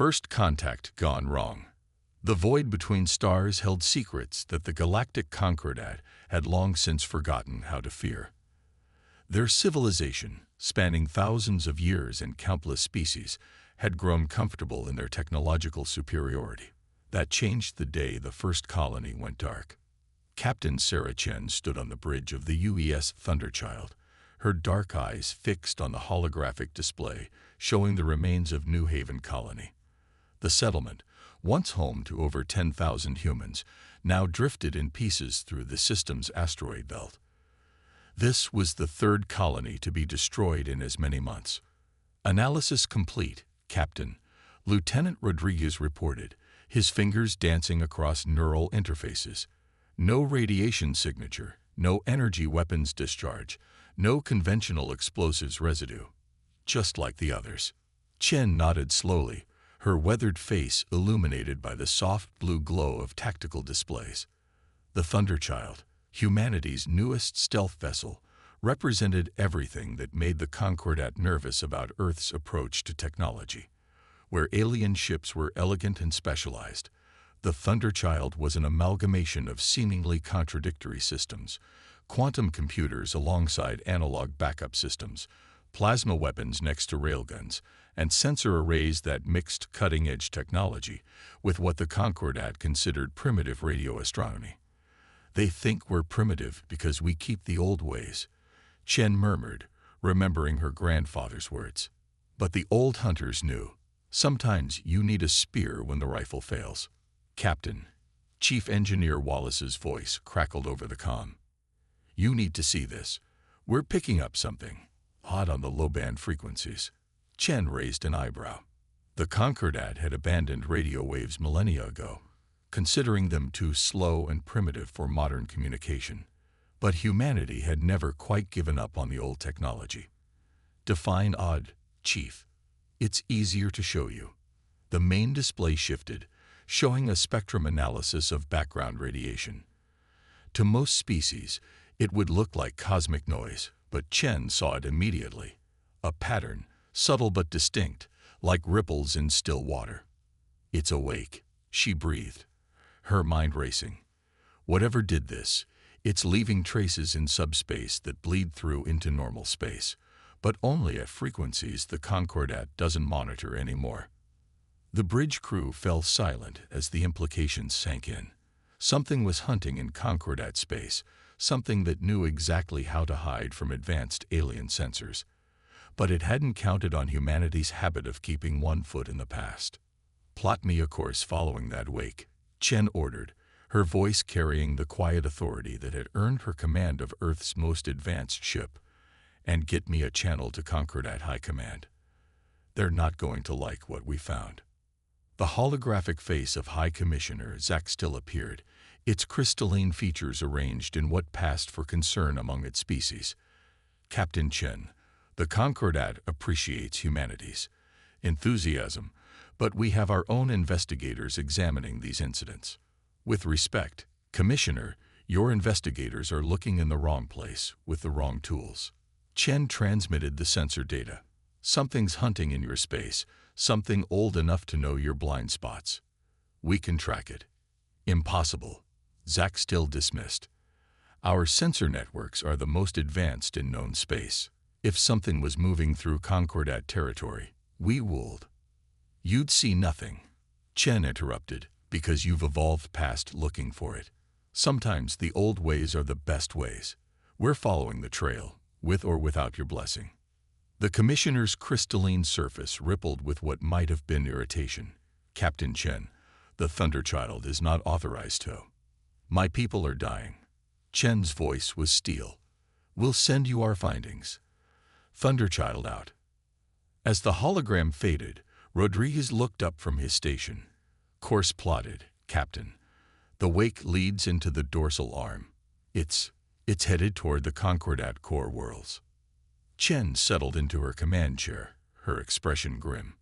First contact gone wrong. The void between stars held secrets that the galactic Concordat had long since forgotten how to fear. Their civilization, spanning thousands of years and countless species, had grown comfortable in their technological superiority. That changed the day the first colony went dark. Captain Sarah Chen stood on the bridge of the UES Thunderchild, her dark eyes fixed on the holographic display showing the remains of New Haven Colony. The settlement, once home to over 10,000 humans, now drifted in pieces through the system's asteroid belt. This was the third colony to be destroyed in as many months. Analysis complete, Captain. Lieutenant Rodriguez reported, his fingers dancing across neural interfaces. No radiation signature, no energy weapons discharge, no conventional explosives residue. Just like the others. Chen nodded slowly, her weathered face illuminated by the soft blue glow of tactical displays. The Thunderchild, humanity's newest stealth vessel, represented everything that made the Concordat nervous about Earth's approach to technology. Where alien ships were elegant and specialized, the Thunderchild was an amalgamation of seemingly contradictory systems: quantum computers alongside analog backup systems, plasma weapons next to railguns, and sensor arrays that mixed cutting-edge technology with what the Concordat considered primitive radio astronomy. "They think we're primitive because we keep the old ways," Chen murmured, remembering her grandfather's words. But the old hunters knew. Sometimes you need a spear when the rifle fails. "Captain," Chief Engineer Wallace's voice crackled over the comm. "You need to see this. We're picking up something odd on the low-band frequencies." Chen raised an eyebrow. The Concordat had abandoned radio waves millennia ago, considering them too slow and primitive for modern communication. But humanity had never quite given up on the old technology. "Define odd, Chief." "It's easier to show you." The main display shifted, showing a spectrum analysis of background radiation. To most species, it would look like cosmic noise, but Chen saw it immediately. A pattern, subtle but distinct, like ripples in still water. "It's awake," she breathed, her mind racing. "Whatever did this, it's leaving traces in subspace that bleed through into normal space, but only at frequencies the Concordat doesn't monitor anymore." The bridge crew fell silent as the implications sank in. Something was hunting in Concordat space, something that knew exactly how to hide from advanced alien sensors. But it hadn't counted on humanity's habit of keeping one foot in the past. "Plot me a course following that wake," Chen ordered, her voice carrying the quiet authority that had earned her command of Earth's most advanced ship. "And get me a channel to Concordat High Command. They're not going to like what we found." The holographic face of High Commissioner Zach Still appeared, its crystalline features arranged in what passed for concern among its species. "Captain Chen, the Concordat appreciates humanity's enthusiasm, but we have our own investigators examining these incidents. With respect, Commissioner, your investigators are looking in the wrong place with the wrong tools." Chen transmitted the sensor data. "Something's hunting in your space, something old enough to know your blind spots. We can track it." "Impossible," Zach Still dismissed. "Our sensor networks are the most advanced in known space. If something was moving through Concordat territory, we would." "You'd see nothing," Chen interrupted, "because you've evolved past looking for it. Sometimes the old ways are the best ways. We're following the trail, with or without your blessing." The Commissioner's crystalline surface rippled with what might have been irritation. "Captain Chen, the Thunderchild is not authorized to." "My people are dying." Chen's voice was steel. "We'll send you our findings." Thunderchild out. As the hologram faded, Rodriguez looked up from his station. "Course plotted, Captain. The wake leads into the dorsal arm. It's headed toward the Concordat core worlds." Chen settled into her command chair, her expression grim.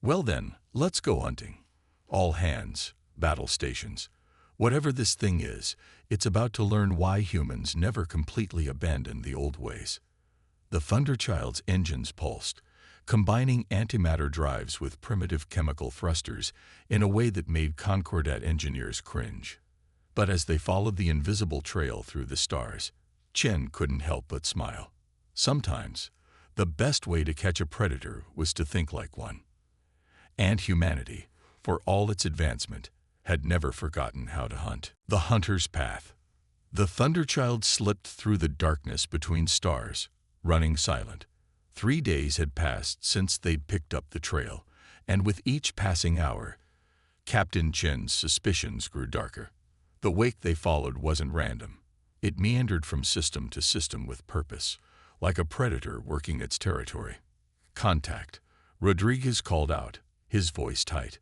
"Well then, let's go hunting. All hands, battle stations. Whatever this thing is, it's about to learn why humans never completely abandoned the old ways." The Thunderchild's engines pulsed, combining antimatter drives with primitive chemical thrusters in a way that made Concordat engineers cringe. But as they followed the invisible trail through the stars, Chen couldn't help but smile. Sometimes, the best way to catch a predator was to think like one. And humanity, for all its advancement, had never forgotten how to hunt. The hunter's path. The Thunderchild slipped through the darkness between stars, running silent. 3 days had passed since they'd picked up the trail, and with each passing hour, Captain Chen's suspicions grew darker. The wake they followed wasn't random. It meandered from system to system with purpose, like a predator working its territory. Contact. Rodriguez called out, his voice tight.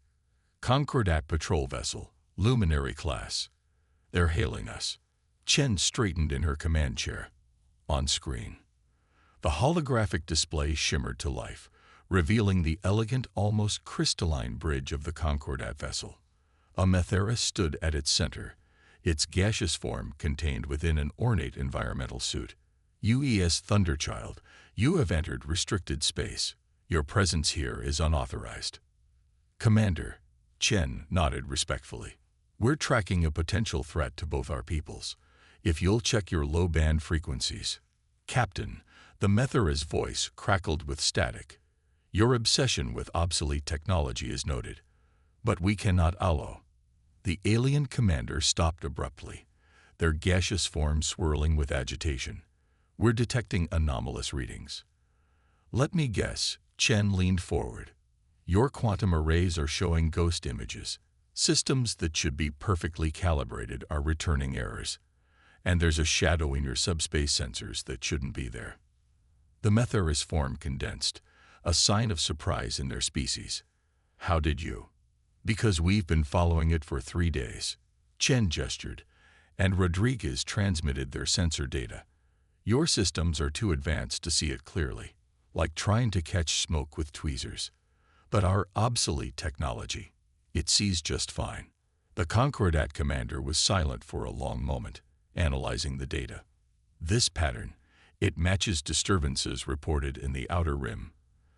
Concordat patrol vessel, luminary class. They're hailing us. Chen straightened in her command chair. On screen, the holographic display shimmered to life, revealing the elegant, almost crystalline bridge of the Concordat vessel. A Methera stood at its center, its gaseous form contained within an ornate environmental suit. UES Thunderchild, you have entered restricted space. Your presence here is unauthorized. Commander, Chen nodded respectfully. We're tracking a potential threat to both our peoples. If you'll check your low-band frequencies. Captain, the Methera's voice crackled with static. Your obsession with obsolete technology is noted. But we cannot allow. The alien commander stopped abruptly, their gaseous form swirling with agitation. We're detecting anomalous readings. Let me guess, Chen leaned forward. Your quantum arrays are showing ghost images. Systems that should be perfectly calibrated are returning errors. And there's a shadow in your subspace sensors that shouldn't be there. The Methera's form condensed, a sign of surprise in their species. How did you? Because we've been following it for 3 days. Chen gestured, and Rodriguez transmitted their sensor data. Your systems are too advanced to see it clearly, like trying to catch smoke with tweezers. But our obsolete technology, it sees just fine. The Concordat commander was silent for a long moment, analyzing the data. This pattern, it matches disturbances reported in the outer rim,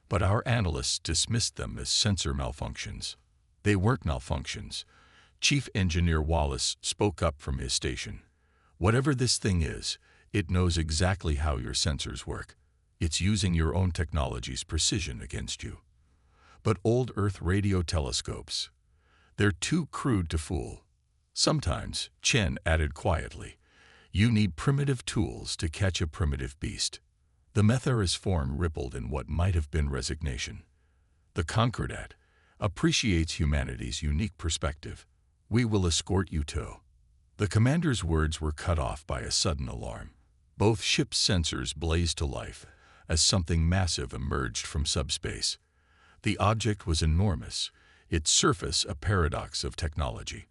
but our analysts dismissed them as sensor malfunctions. They weren't malfunctions. Chief Engineer Wallace spoke up from his station. Whatever this thing is, it knows exactly how your sensors work. It's using your own technology's precision against you. But old Earth radio telescopes, they're too crude to fool. Sometimes, Chen added quietly, you need primitive tools to catch a primitive beast. The Methera's form rippled in what might have been resignation. The Concordat appreciates humanity's unique perspective. We will escort you to. The commander's words were cut off by a sudden alarm. Both ships' sensors blazed to life as something massive emerged from subspace. The object was enormous, its surface a paradox of technology.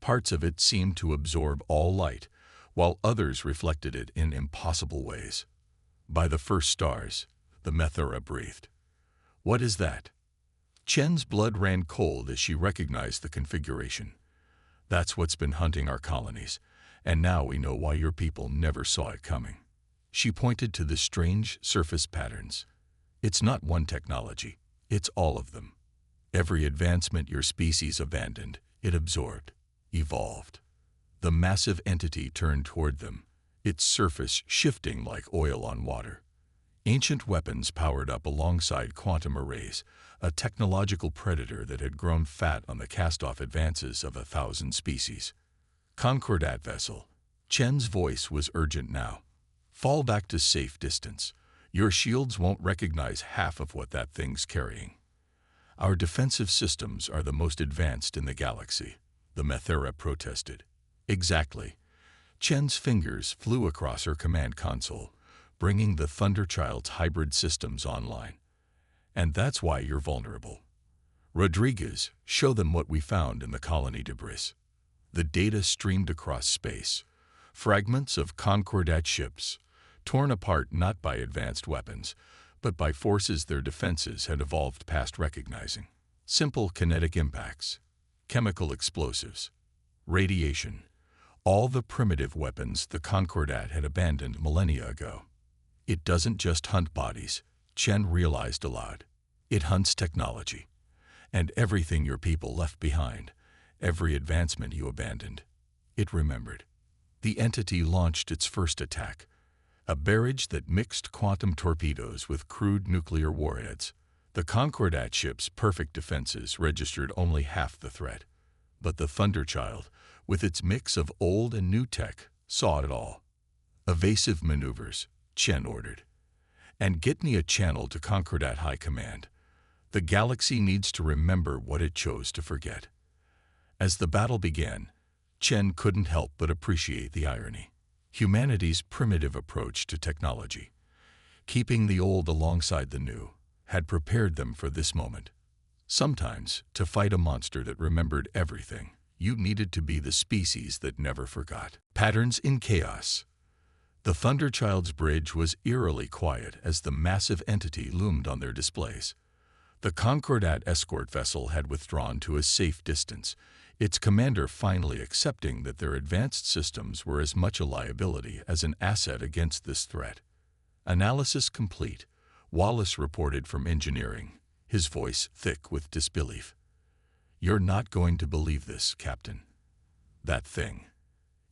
Parts of it seemed to absorb all light, while others reflected it in impossible ways. By the first stars, the Methera breathed. What is that? Chen's blood ran cold as she recognized the configuration. That's what's been hunting our colonies, and now we know why your people never saw it coming. She pointed to the strange surface patterns. It's not one technology, it's all of them. Every advancement your species abandoned, it absorbed, evolved. The massive entity turned toward them, its surface shifting like oil on water. Ancient weapons powered up alongside quantum arrays, a technological predator that had grown fat on the cast-off advances of 1,000 species. Concordat vessel. Chen's voice was urgent now. Fall back to safe distance. Your shields won't recognize half of what that thing's carrying. Our defensive systems are the most advanced in the galaxy, the Methera protested. Exactly. Chen's fingers flew across her command console, bringing the Thunderchild's hybrid systems online. And that's why you're vulnerable. Rodriguez, show them what we found in the colony debris. The data streamed across space. Fragments of Concordat ships, torn apart not by advanced weapons, but by forces their defenses had evolved past recognizing. Simple kinetic impacts, chemical explosives, radiation, all the primitive weapons the Concordat had abandoned millennia ago. It doesn't just hunt bodies, Chen realized aloud. It hunts technology, and everything your people left behind, every advancement you abandoned. It remembered. The entity launched its first attack, a barrage that mixed quantum torpedoes with crude nuclear warheads. The Concordat ship's perfect defenses registered only half the threat, but the Thunderchild, with its mix of old and new tech, saw it all. Evasive maneuvers, Chen ordered. And get me a channel to Concordat High Command. The galaxy needs to remember what it chose to forget. As the battle began, Chen couldn't help but appreciate the irony. Humanity's primitive approach to technology, keeping the old alongside the new, had prepared them for this moment. Sometimes, to fight a monster that remembered everything, you needed to be the species that never forgot. Patterns in chaos. The Thunderchild's bridge was eerily quiet as the massive entity loomed on their displays. The Concordat escort vessel had withdrawn to a safe distance, its commander finally accepting that their advanced systems were as much a liability as an asset against this threat. Analysis complete, Wallace reported from engineering, his voice thick with disbelief. "You're not going to believe this, Captain. That thing.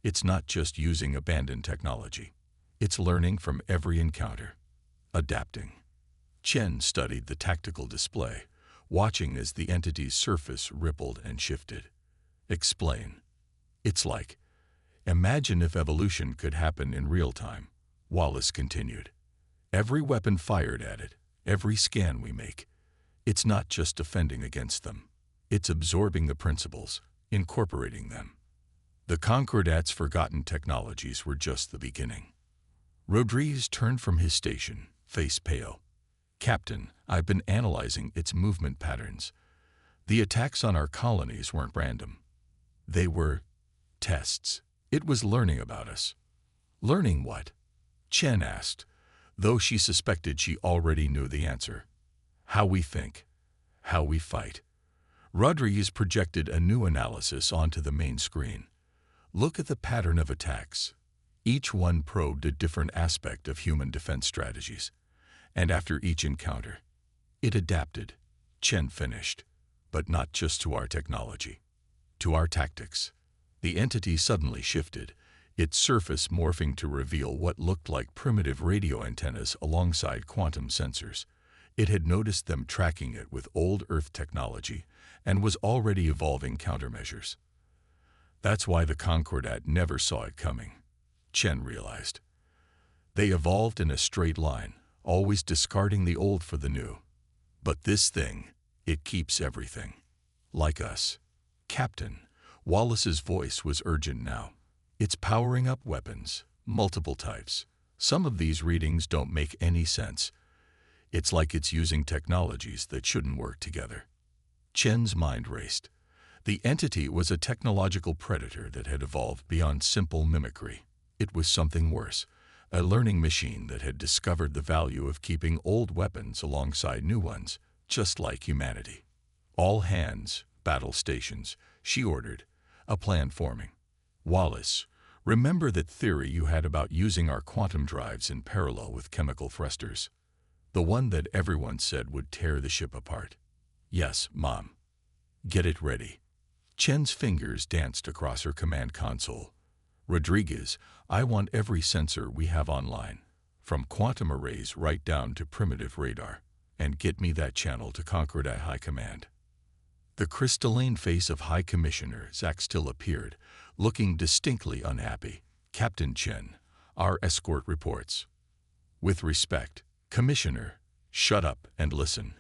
It's not just using abandoned technology. It's learning from every encounter. Adapting." Chen studied the tactical display, watching as the entity's surface rippled and shifted. "Explain." "It's like, imagine if evolution could happen in real time," Wallace continued. "Every weapon fired at it, every scan we make, it's not just defending against them. It's absorbing the principles, incorporating them." The Concordat's forgotten technologies were just the beginning. Rodriguez turned from his station, face pale. "Captain, I've been analyzing its movement patterns. The attacks on our colonies weren't random. They were tests. It was learning about us." "Learning what?" Chen asked, though she suspected she already knew the answer. "How we think, how we fight." Rodriguez projected a new analysis onto the main screen. "Look at the pattern of attacks. Each one probed a different aspect of human defense strategies. And after each encounter, it adapted," Chen finished. "But not just to our technology, to our tactics." The entity suddenly shifted, its surface morphing to reveal what looked like primitive radio antennas alongside quantum sensors. It had noticed them tracking it with old Earth technology and was already evolving countermeasures. That's why the Concordat never saw it coming, Chen realized. They evolved in a straight line, always discarding the old for the new. But this thing, it keeps everything. Like us. "Captain," Wallace's voice was urgent now. "It's powering up weapons, multiple types. Some of these readings don't make any sense. It's like it's using technologies that shouldn't work together." Chen's mind raced. The entity was a technological predator that had evolved beyond simple mimicry. It was something worse, a learning machine that had discovered the value of keeping old weapons alongside new ones, just like humanity. "All hands, battle stations," she ordered, a plan forming. "Wallace, remember that theory you had about using our quantum drives in parallel with chemical thrusters? The one that everyone said would tear the ship apart." "Yes, Mom." "Get it ready." Chen's fingers danced across her command console. "Rodriguez, I want every sensor we have online, from quantum arrays right down to primitive radar, and get me that channel to Concordat High Command." The crystalline face of High Commissioner Zach still appeared, looking distinctly unhappy. "Captain Chen, our escort reports." "With respect, Commissioner." "Shut up and listen,"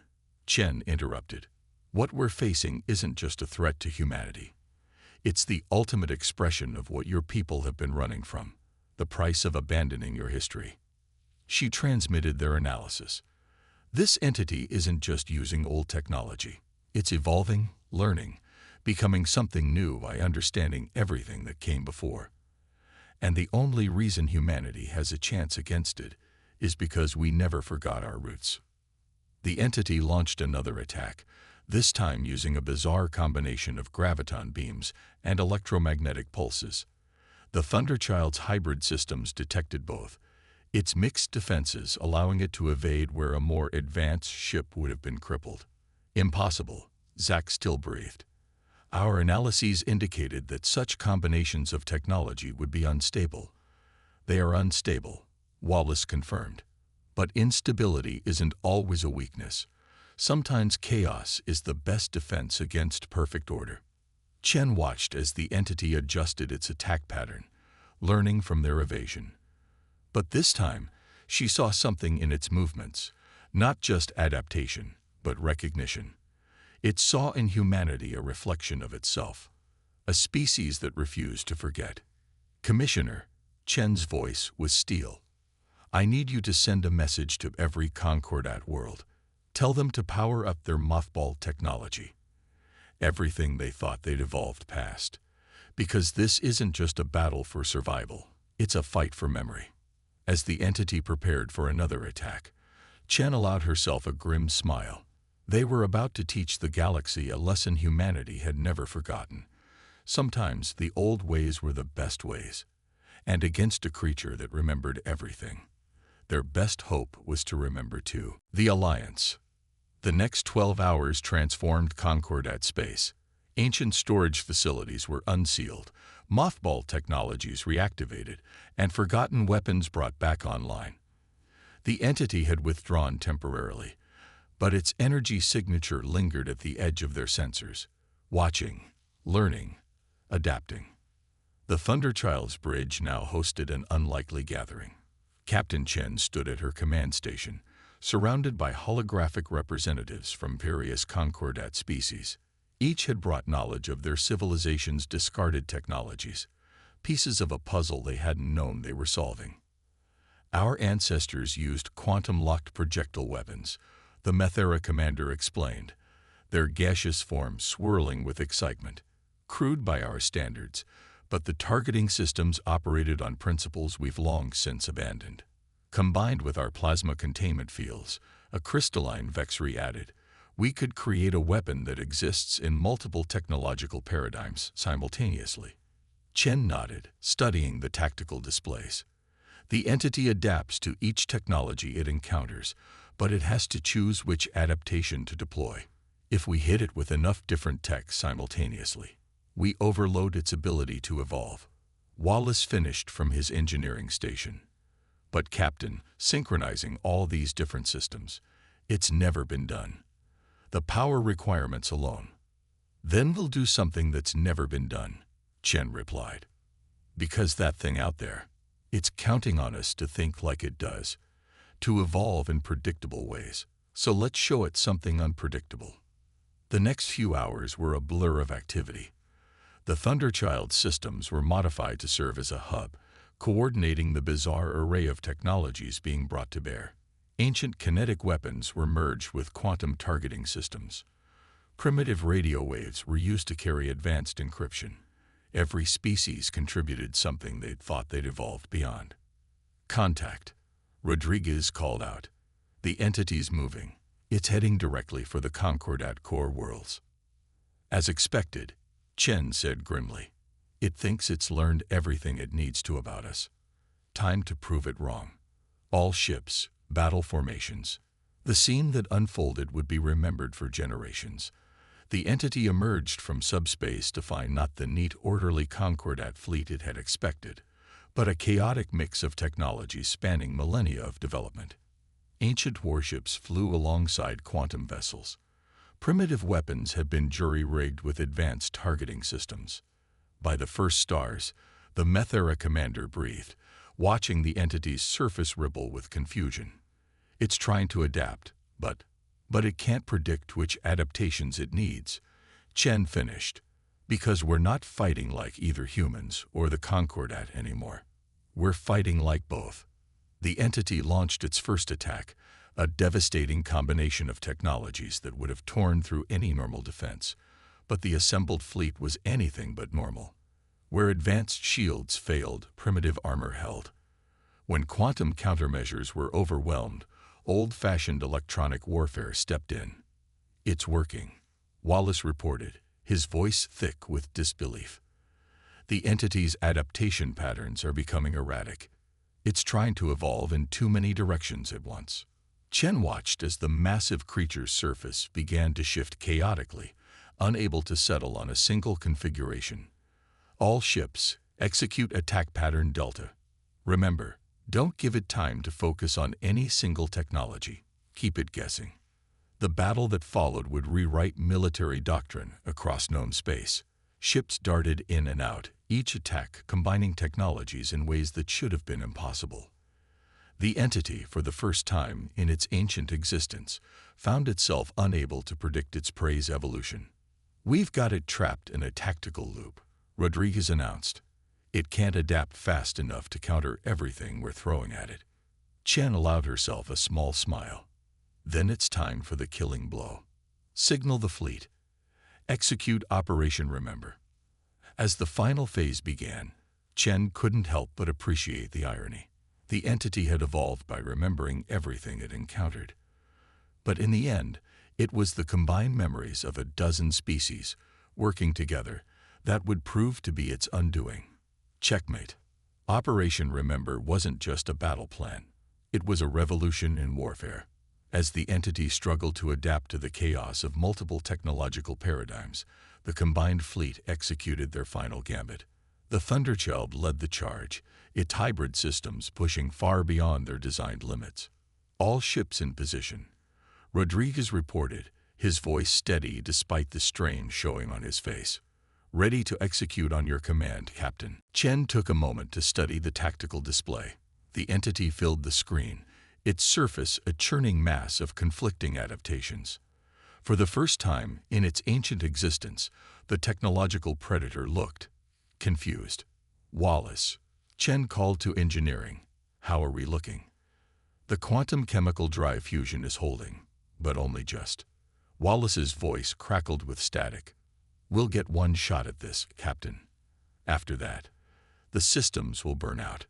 Chen interrupted. "What we're facing isn't just a threat to humanity. It's the ultimate expression of what your people have been running from, the price of abandoning your history." She transmitted their analysis. "This entity isn't just using old technology. It's evolving, learning, becoming something new by understanding everything that came before. And the only reason humanity has a chance against it is because we never forgot our roots." The entity launched another attack, this time using a bizarre combination of graviton beams and electromagnetic pulses. The Thunderchild's hybrid systems detected both, its mixed defenses allowing it to evade where a more advanced ship would have been crippled. Impossible, Zack still breathed. Our analyses indicated that such combinations of technology would be unstable. They are unstable, Wallace confirmed. But instability isn't always a weakness. Sometimes chaos is the best defense against perfect order. Chen watched as the entity adjusted its attack pattern, learning from their evasion. But this time, she saw something in its movements, not just adaptation, but recognition. It saw in humanity a reflection of itself, a species that refused to forget. "Commissioner," Chen's voice was steel. "I need you to send a message to every Concordat world. Tell them to power up their mothball technology. Everything they thought they'd evolved past. Because this isn't just a battle for survival, it's a fight for memory." As the entity prepared for another attack, Chen allowed herself a grim smile. They were about to teach the galaxy a lesson humanity had never forgotten. Sometimes the old ways were the best ways, and against a creature that remembered everything. Their best hope was to remember too. The Alliance. The next 12 hours transformed Concordat space. Ancient storage facilities were unsealed, mothball technologies reactivated, and forgotten weapons brought back online. The entity had withdrawn temporarily, but its energy signature lingered at the edge of their sensors, watching, learning, adapting. The Thunderchild's bridge now hosted an unlikely gathering. Captain Chen stood at her command station, surrounded by holographic representatives from various Concordat species. Each had brought knowledge of their civilization's discarded technologies, pieces of a puzzle they hadn't known they were solving. "Our ancestors used quantum-locked projectile weapons," the Methera commander explained, their gaseous forms swirling with excitement. "Crude by our standards, but the targeting systems operated on principles we've long since abandoned. Combined with our plasma containment fields," a crystalline Vexry added, "we could create a weapon that exists in multiple technological paradigms simultaneously." Chen nodded, studying the tactical displays. "The entity adapts to each technology it encounters, but it has to choose which adaptation to deploy. If we hit it with enough different tech simultaneously, we overload its ability to evolve." Wallace finished from his engineering station. "But Captain, synchronizing all these different systems, it's never been done. The power requirements alone." "Then we'll do something that's never been done," Chen replied. "Because that thing out there, it's counting on us to think like it does, to evolve in predictable ways. So let's show it something unpredictable." The next few hours were a blur of activity. The Thunderchild systems were modified to serve as a hub, coordinating the bizarre array of technologies being brought to bear. Ancient kinetic weapons were merged with quantum targeting systems. Primitive radio waves were used to carry advanced encryption. Every species contributed something they'd thought they'd evolved beyond. "Contact," Rodriguez called out. "The entity's moving. It's heading directly for the Concordat core worlds." "As expected," Chen said grimly. "It thinks it's learned everything it needs to about us. Time to prove it wrong. All ships, battle formations." The scene that unfolded would be remembered for generations. The entity emerged from subspace to find not the neat, orderly Concordat fleet it had expected, but a chaotic mix of technologies spanning millennia of development. Ancient warships flew alongside quantum vessels. Primitive weapons had been jury-rigged with advanced targeting systems. By the first stars, the Methera commander breathed, watching the entity's surface ripple with confusion. "It's trying to adapt, but it can't predict which adaptations it needs," Chen finished. "Because we're not fighting like either humans or the Concordat anymore. We're fighting like both." The entity launched its first attack, a devastating combination of technologies that would have torn through any normal defense. But the assembled fleet was anything but normal. Where advanced shields failed, primitive armor held. When quantum countermeasures were overwhelmed, old-fashioned electronic warfare stepped in. "It's working," Wallace reported, his voice thick with disbelief. "The entity's adaptation patterns are becoming erratic. It's trying to evolve in too many directions at once. Chen watched as the massive creature's surface began to shift chaotically, unable to settle on a single configuration. All ships, execute attack pattern Delta. Remember, don't give it time to focus on any single technology. Keep it guessing. The battle that followed would rewrite military doctrine across known space. Ships darted in and out, each attack combining technologies in ways that should have been impossible. The entity, for the first time in its ancient existence, found itself unable to predict its prey's evolution. "We've got it trapped in a tactical loop," Rodriguez announced. "It can't adapt fast enough to counter everything we're throwing at it." Chen allowed herself a small smile. "Then it's time for the killing blow. Signal the fleet. Execute Operation Remember." As the final phase began, Chen couldn't help but appreciate the irony. The entity had evolved by remembering everything it encountered. But in the end, it was the combined memories of a dozen species, working together, that would prove to be its undoing. Checkmate. Operation Remember wasn't just a battle plan. It was a revolution in warfare. As the entity struggled to adapt to the chaos of multiple technological paradigms, the combined fleet executed their final gambit. The Thunderchild led the charge, its hybrid systems pushing far beyond their designed limits. "All ships in position," Rodriguez reported, his voice steady despite the strain showing on his face. "Ready to execute on your command, Captain." Chen took a moment to study the tactical display. The entity filled the screen, its surface a churning mass of conflicting adaptations. For the first time in its ancient existence, the technological predator looked confused. "Wallace," Chen called to engineering. "How are we looking?" "The quantum chemical drive fusion is holding, but only just." Wallace's voice crackled with static. "We'll get one shot at this, Captain. After that, the systems will burn out."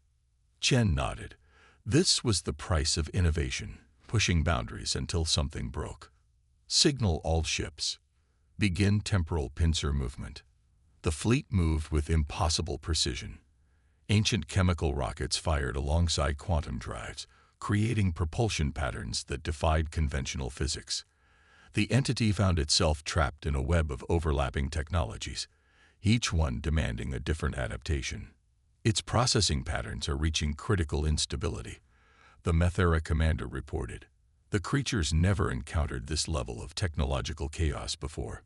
Chen nodded. This was the price of innovation, pushing boundaries until something broke. "Signal all ships. Begin temporal pincer movement." The fleet moved with impossible precision. Ancient chemical rockets fired alongside quantum drives, creating propulsion patterns that defied conventional physics. The entity found itself trapped in a web of overlapping technologies, each one demanding a different adaptation. Its processing patterns are reaching critical instability, the Methera commander reported. The creatures never encountered this level of technological chaos before.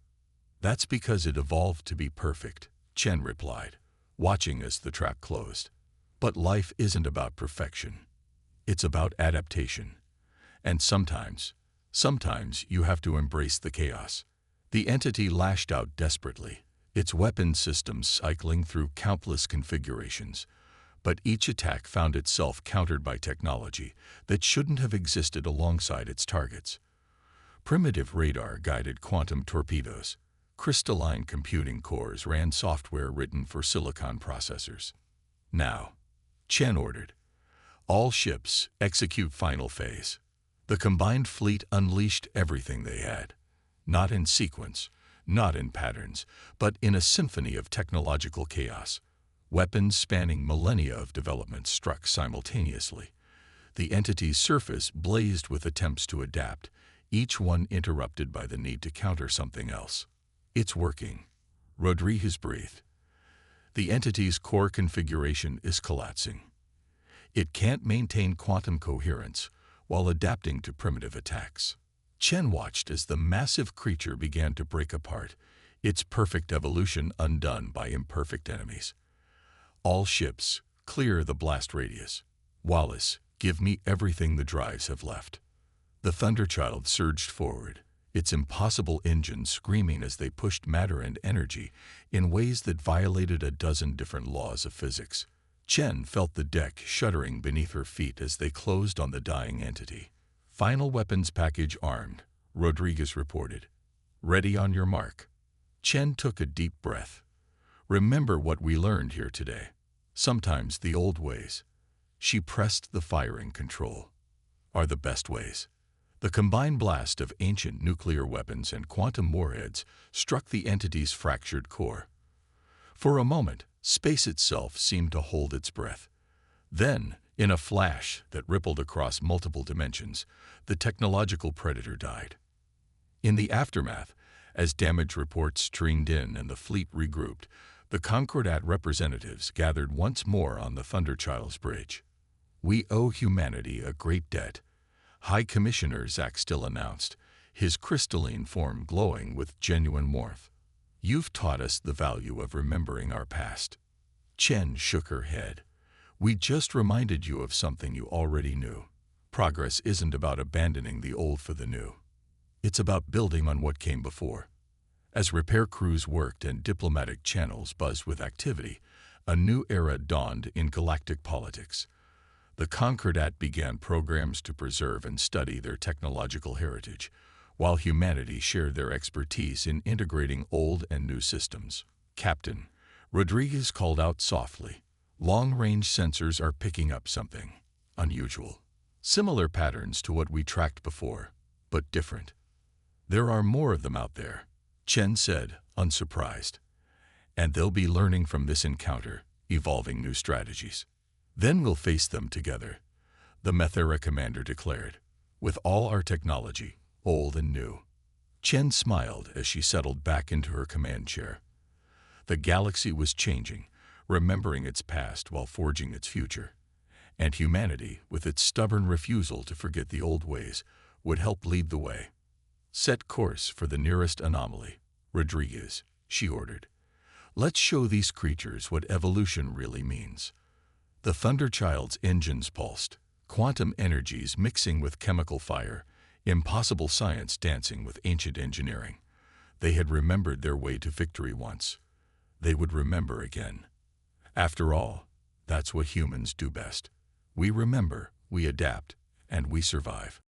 "That's because it evolved to be perfect," Chen replied, watching as the trap closed. "But life isn't about perfection. It's about adaptation. And sometimes you have to embrace the chaos." The entity lashed out desperately, its weapon systems cycling through countless configurations. But each attack found itself countered by technology that shouldn't have existed alongside its targets. Primitive radar-guided quantum torpedoes, crystalline computing cores ran software written for silicon processors. "Now," Chen ordered, "all ships execute final phase." The combined fleet unleashed everything they had, not in sequence, not in patterns, but in a symphony of technological chaos. Weapons spanning millennia of development struck simultaneously. The entity's surface blazed with attempts to adapt, each one interrupted by the need to counter something else. "It's working," Rodriguez breathed. "The entity's core configuration is collapsing. It can't maintain quantum coherence while adapting to primitive attacks." Chen watched as the massive creature began to break apart, its perfect evolution undone by imperfect enemies. "All ships, clear the blast radius. Wallace, give me everything the drives have left." The Thunderchild surged forward, its impossible engines screaming as they pushed matter and energy in ways that violated a dozen different laws of physics. Chen felt the deck shuddering beneath her feet as they closed on the dying entity. "Final weapons package armed," Rodriguez reported. "Ready on your mark." Chen took a deep breath. "Remember what we learned here today. Sometimes the old ways," she pressed the firing control, "are the best ways." The combined blast of ancient nuclear weapons and quantum warheads struck the entity's fractured core. For a moment, space itself seemed to hold its breath. Then, In a flash that rippled across multiple dimensions, the technological predator died. In the aftermath, as damage reports streamed in and the fleet regrouped, the Concordat representatives gathered once more on the Thunderchild's bridge. "We owe humanity a great debt," High Commissioner Zack Still announced, his crystalline form glowing with genuine warmth. "You've taught us the value of remembering our past." Chen shook her head. "We just reminded you of something you already knew. Progress isn't about abandoning the old for the new. It's about building on what came before." As repair crews worked and diplomatic channels buzzed with activity, a new era dawned in galactic politics. The Concordat began programs to preserve and study their technological heritage, while humanity shared their expertise in integrating old and new systems. "Captain," Rodriguez called out softly, "long-range sensors are picking up something unusual. Similar patterns to what we tracked before, but different." "There are more of them out there," Chen said, unsurprised. "And they'll be learning from this encounter, evolving new strategies. Then we'll face them together," the Methera commander declared. "With all our technology, old and new." Chen smiled as she settled back into her command chair. The galaxy was changing, remembering its past while forging its future. And humanity, with its stubborn refusal to forget the old ways, would help lead the way. "Set course for the nearest anomaly, Rodriguez," she ordered. "Let's show these creatures what evolution really means." The Thunderchild's engines pulsed, quantum energies mixing with chemical fire, impossible science dancing with ancient engineering. They had remembered their way to victory once. They would remember again. After all, that's what humans do best. We remember, we adapt, and we survive.